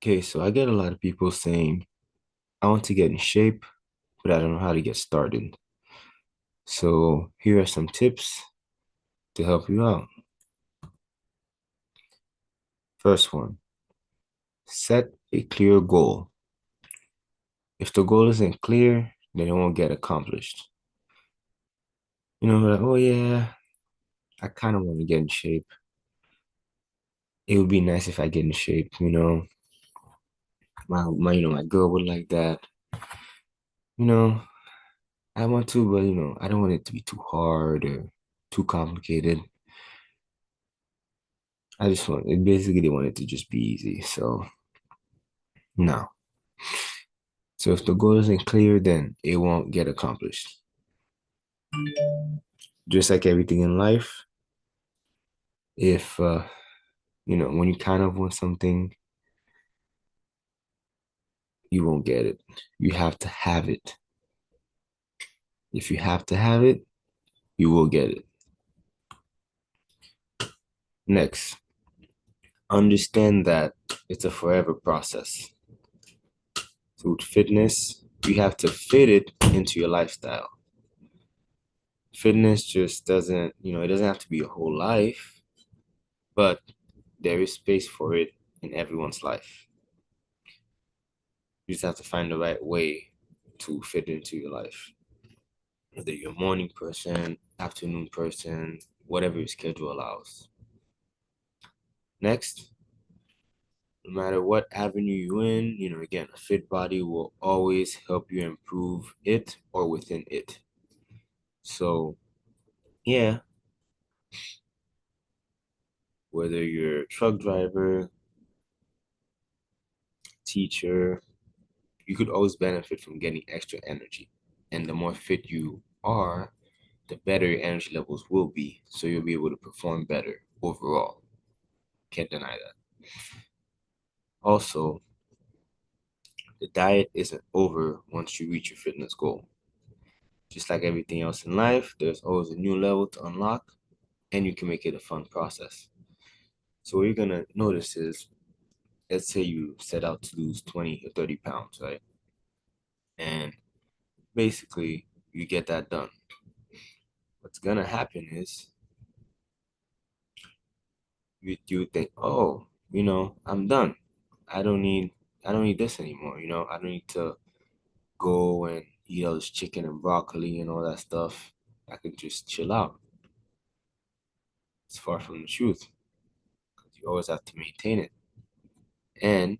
Okay, so I get a lot of people saying, I want to get in shape, but I don't know how to get started. So here are some tips to help you out. First one, set a clear goal. If the goal isn't clear, then it won't get accomplished. Like, oh yeah, I kind of want to get in shape. It would be nice if I get in shape, my girl would like that. You know, I want to, but I don't want it to be too hard or too complicated. I just want it basically they want it to just be easy. So no. So if the goal isn't clear, then it won't get accomplished. Just like everything in life, if when you kind of want something, you won't get it. You have to have it. If you have to have it, you will get it. Next, understand that it's a forever process. So with fitness, you have to fit it into your lifestyle. Fitness just doesn't, it doesn't have to be a whole life, but there is space for it in everyone's life. You just have to find the right way to fit into your life. Whether you're a morning person, afternoon person, whatever your schedule allows. Next, no matter what avenue you're in, again, a fit body will always help you improve it or within it. So, yeah, whether you're a truck driver, teacher, you could always benefit from getting extra energy. And the more fit you are, the better your energy levels will be. So you'll be able to perform better overall. Can't deny that. Also, the diet isn't over once you reach your fitness goal. Just like everything else in life, there's always a new level to unlock, and you can make it a fun process. So what you're gonna notice is, let's say you set out to lose 20 or 30 pounds, right? And basically you get that done. What's gonna happen is you think, oh, I'm done. I don't need I don't need this anymore. I don't need to go and eat all this chicken and broccoli and all that stuff. I could just chill out. It's far from the truth. You always have to maintain it. And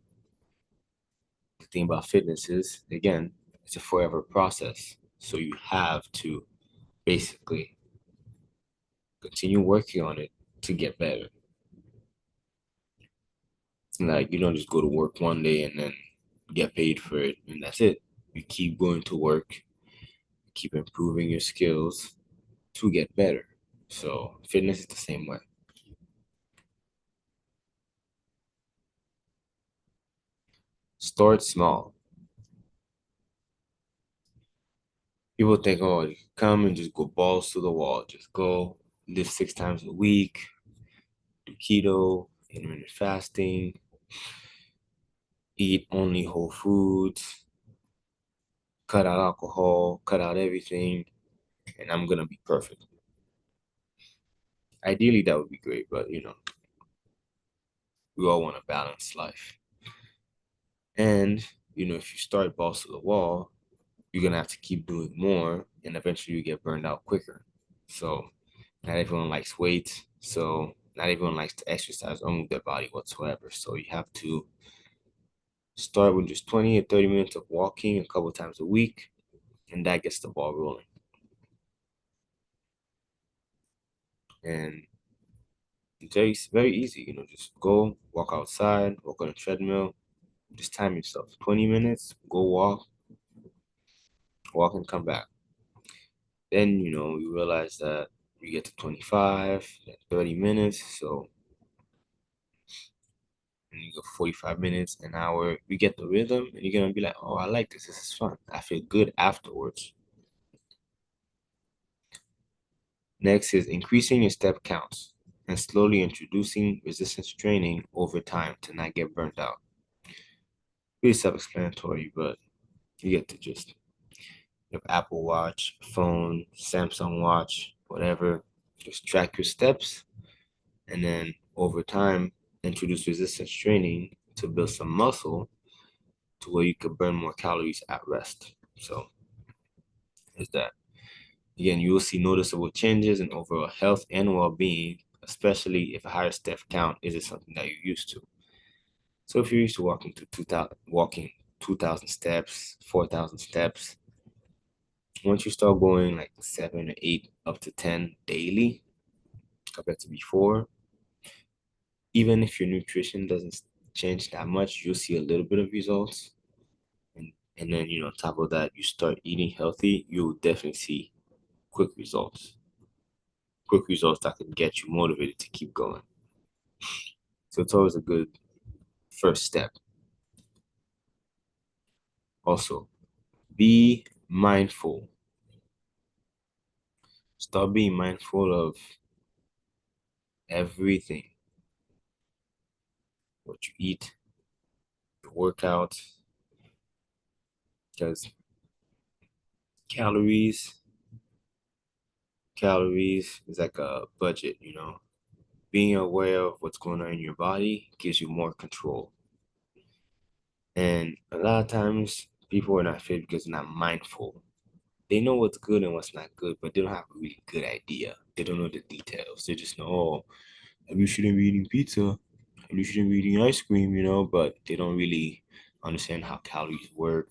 the thing about fitness is, again, it's a forever process. So you have to basically continue working on it to get better. Like you don't just go to work one day and then get paid for it and that's it. You keep going to work, keep improving your skills to get better. So fitness is the same way. Start small. People think, oh, you come and just go balls to the wall. Just go lift 6 times a week, do keto, intermittent fasting, eat only whole foods, cut out alcohol, cut out everything, and I'm gonna be perfect. Ideally, that would be great, but we all want a balanced life. And if you start balls to the wall, you're gonna have to keep doing more, and eventually you get burned out quicker. So not everyone likes weights, so not everyone likes to exercise or move their body whatsoever. So you have to start with just 20 or 30 minutes of walking a couple times a week, and that gets the ball rolling. And it's very easy, just go walk outside, walk on a treadmill, just time yourself 20 minutes, go walk and come back. Then, you realize that you get to 25, then 30 minutes. So and you go 45 minutes, an hour, you get the rhythm and you're gonna be like, oh, I like this. This is fun. I feel good afterwards. Next is increasing your step counts and slowly introducing resistance training over time to not get burnt out. Pretty self-explanatory, but you get the gist. You have Apple Watch, phone, Samsung Watch, whatever. Just track your steps, and then over time, introduce resistance training to build some muscle to where you could burn more calories at rest. So is that again, you will see noticeable changes in overall health and well-being, especially if a higher step count isn't something that you're used to. So if you're used to walking 2,000 steps, 4,000 steps, once you start going like 7 or 8 up to 10 daily compared to before, even if your nutrition doesn't change that much, you'll see a little bit of results. And then, on top of that, you start eating healthy, you'll definitely see quick results. Quick results that can get you motivated to keep going. So it's always a good first step. Also, be mindful. Start being mindful of everything. What you eat, your workout, because calories, calories is like a budget. Being aware of what's going on in your body gives you more control. And a lot of times people are not fit because they're not mindful. They know what's good and what's not good, but they don't have a really good idea. They don't know the details. They just know, oh, you shouldn't be eating pizza. You shouldn't be eating ice cream, but they don't really understand how calories work,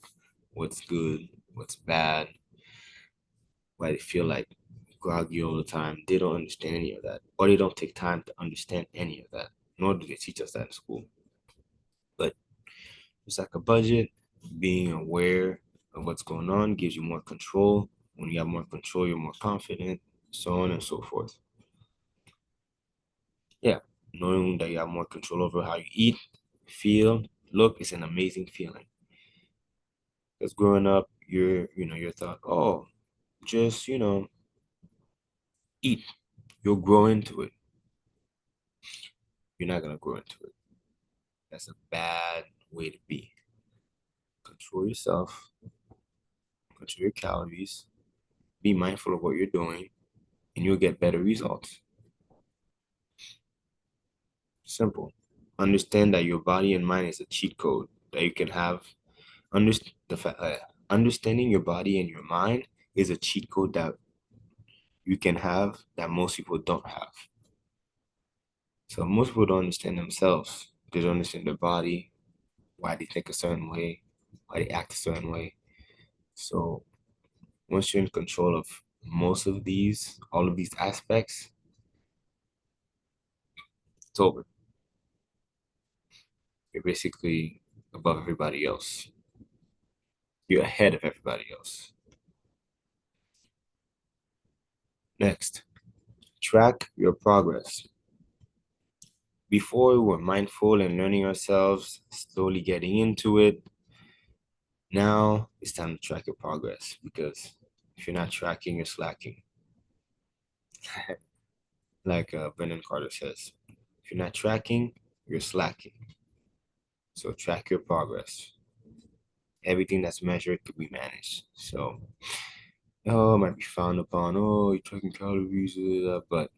what's good, what's bad, why they feel like groggy all the time. They don't understand any of that, or they don't take time to understand any of that. Nor do they teach us that in school. But it's like a budget. Being aware of what's going on gives you more control. When you have more control, you're more confident, so on and so forth. Yeah, knowing that you have more control over how you eat, feel, look is an amazing feeling. Because growing up, you're thought, oh, just, eat. You'll grow into it. You're not gonna grow into it. That's a bad way to be. Control yourself, control your calories, be mindful of what you're doing, and you'll get better results. Simple. Understand that your body and mind is a cheat code that you can have. Understanding your body and your mind is a cheat code that you can have that most people don't have. So most people don't understand themselves. They don't understand their body, why they think a certain way, why they act a certain way. So once you're in control of all of these aspects, it's over. You're basically above everybody else. You're ahead of everybody else. Next, track your progress. Before we were mindful and learning ourselves, slowly getting into it. Now it's time to track your progress because if you're not tracking, you're slacking. Like Brendan Carter says, if you're not tracking, you're slacking. So track your progress. Everything that's measured could be managed. So, oh, it might be frowned upon. Oh, you're tracking calories, but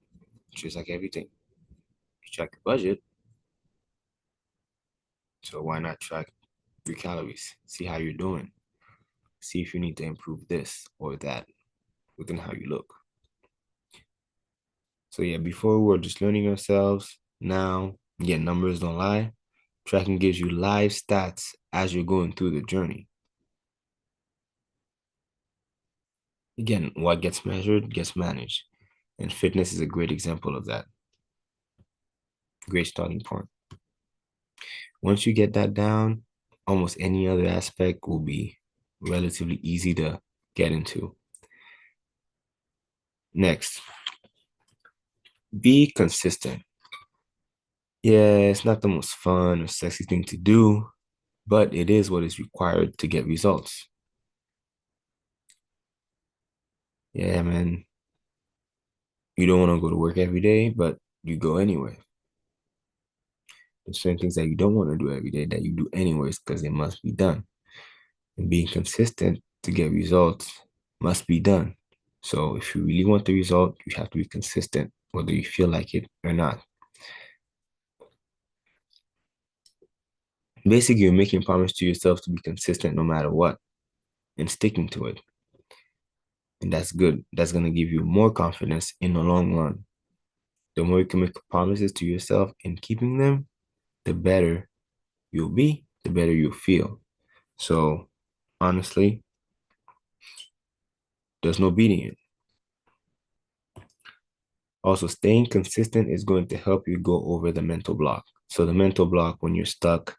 just like everything, you track your budget. So why not track your calories? See how you're doing. See if you need to improve this or that within how you look. So yeah, before we were just learning ourselves. Now, yeah, numbers don't lie. Tracking gives you live stats as you're going through the journey. Again, what gets measured gets managed. And fitness is a great example of that. Great starting point. Once you get that down, almost any other aspect will be relatively easy to get into. Next, be consistent. Yeah, it's not the most fun or sexy thing to do, but it is what is required to get results. Yeah, man. You don't want to go to work every day, but you go anyway. There's certain things that you don't want to do every day that you do anyways because it must be done. And being consistent to get results must be done. So if you really want the result, you have to be consistent, whether you feel like it or not. Basically, you're making a promise to yourself to be consistent no matter what and sticking to it. And that's good. That's going to give you more confidence in the long run. The more you can make promises to yourself and keeping them, the better you'll be, the better you'll feel. So honestly, there's no beating it. Also, staying consistent is going to help you go over the mental block. So the mental block when you're stuck,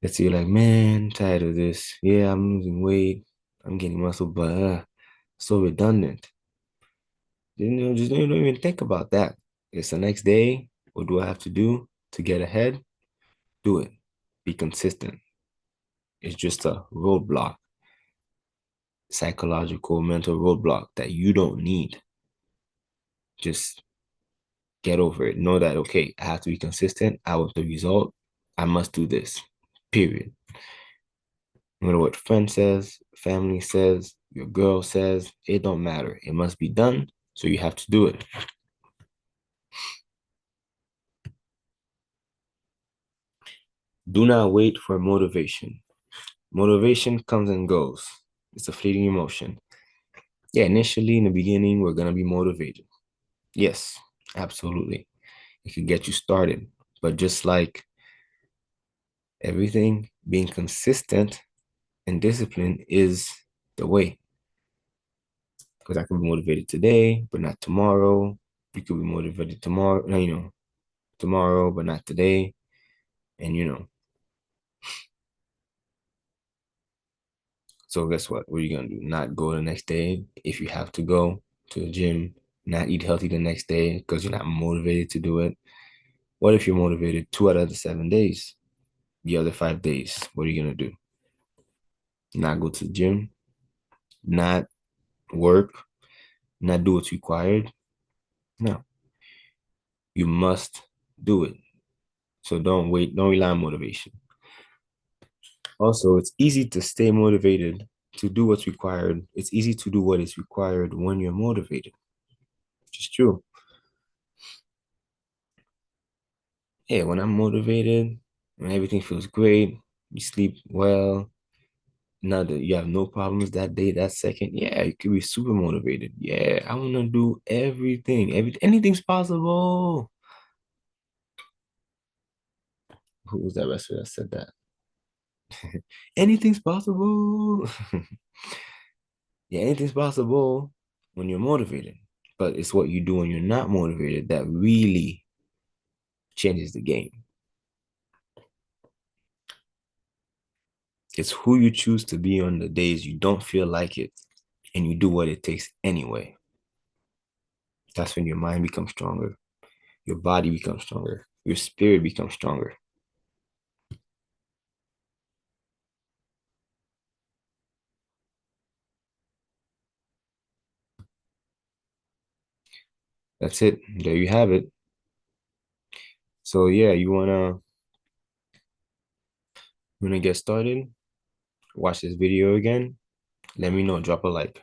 let's say you're like, man, I'm tired of this. Yeah, I'm losing weight. I'm getting muscle, but so redundant. Just don't even think about that. It's the next day. What do I have to do to get ahead? Do it. Be consistent. It's just a roadblock, psychological, mental roadblock that you don't need. Just get over it. Know that, okay, I have to be consistent. I want the result. I must do this, period. No matter what friend says, family says, your girl says, it don't matter. It must be done. So you have to do it. Do not wait for motivation. Motivation comes and goes. It's a fleeting emotion. Yeah, initially in the beginning, we're going to be motivated. Yes, absolutely. It can get you started. But just like everything, being consistent and disciplined is the way. Because I can be motivated today, but not tomorrow. You could be motivated tomorrow, tomorrow, but not today. And so guess what? What are you gonna do? Not go the next day if you have to go to the gym, not eat healthy the next day because you're not motivated to do it. What if you're motivated 2 out of the 7 days? The other 5 days, what are you gonna do? Not go to the gym, not work, not do what's required? No, you must do it. So don't wait, don't rely on motivation. Also, it's easy to stay motivated to do what's required. It's easy to do what is required when you're motivated, which is true. Yeah, when I'm motivated, when everything feels great, you sleep well, now that you have no problems that day, that second, yeah, you could be super motivated. Yeah, I want to do everything. Anything's possible. Who was that wrestler that said that? Anything's possible. Yeah, anything's possible when you're motivated. But it's what you do when you're not motivated that really changes the game. It's who you choose to be on the days you don't feel like it and you do what it takes anyway. That's when your mind becomes stronger, your body becomes stronger, your spirit becomes stronger. That's it. There you have it. So yeah, you wanna get started? Watch this video again. Let me know. Drop a like.